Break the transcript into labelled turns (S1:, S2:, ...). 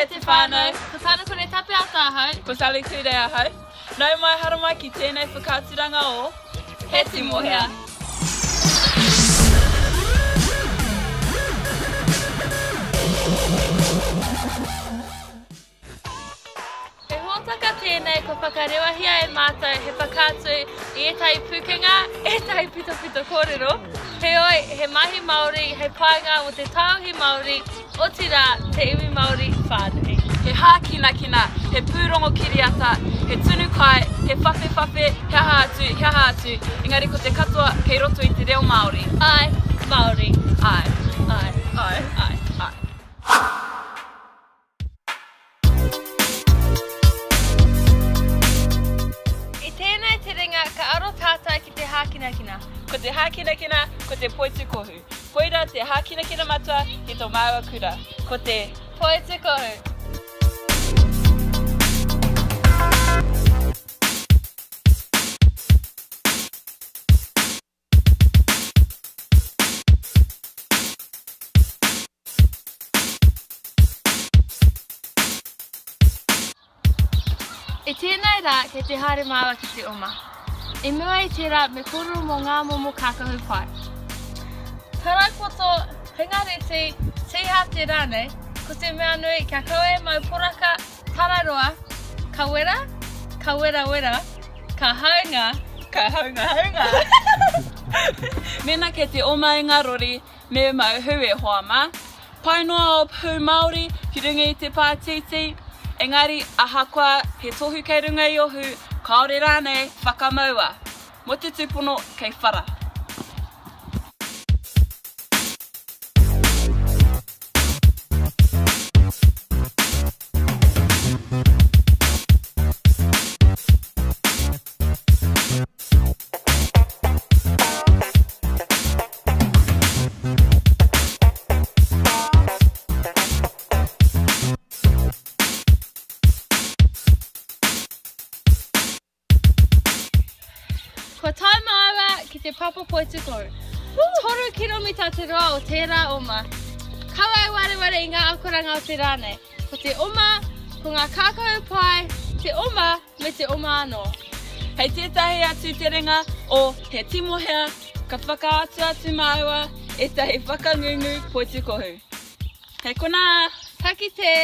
S1: e te whānau. Ko tāna kore tape a tāhau.
S2: Ko sali kure ahau. Nau mai haramai ki tēnei whakaaturanga o He Timohea.
S1: He hōtaka tēnei ko whakarewahia e mātou he whakātu I ētai pukenga, ētai pito kōrero. Heoi, he mahi Māori, he painga o te tauhi Māori, o te rā, te iwi Māori whānui.
S2: He hākinakina, he pūrongo kiriata, he tunu kai, he whawhi, he aha atu. Engari ko te katoa kei roto I te reo Māori.
S1: Ai, Māori.
S2: Ai.
S1: Ai.
S2: Ai. Ai. Ai.
S1: I tēnei te ringa ka aro tātai ki te hākinakina.
S2: Ko te hākinakina, ko te poitukohu. Koira te hākinakina matua ki tō māua kura. Ko te
S1: Poitukohu. I tēnei rā kei te haere māua ki te oma. I mua I tērā me kororo mō ngā momo kākahu pai. Tara koto, hingareti, tiha te rānei, ko te mea nui kia kaue mau poraka tararoa, ka wera, ka wera, ka haunga.
S2: Mena ke te oma I ngā rori, me mau hu e hoa mā. Pai noa o pū Māori, ki runga I te pātiti. Engari, ahakoa, he tohu kei runga I ohu, kaore rānei, whakamaua. Mo te tūpono kei whara.
S1: Ko tai māua ki te papa poitukohu. Toru kiromita te roa o tērā oma. Kaua e ware I ngā akoranga o te rānei. Ko te oma, ko ngā kākahu pai, te oma me te oma anō.
S2: Hei tētahi atu te ringa o He Timohea, ka whakaatu atu māua e tahi whakangungu poitukohu. Hei kona!
S1: Taki te!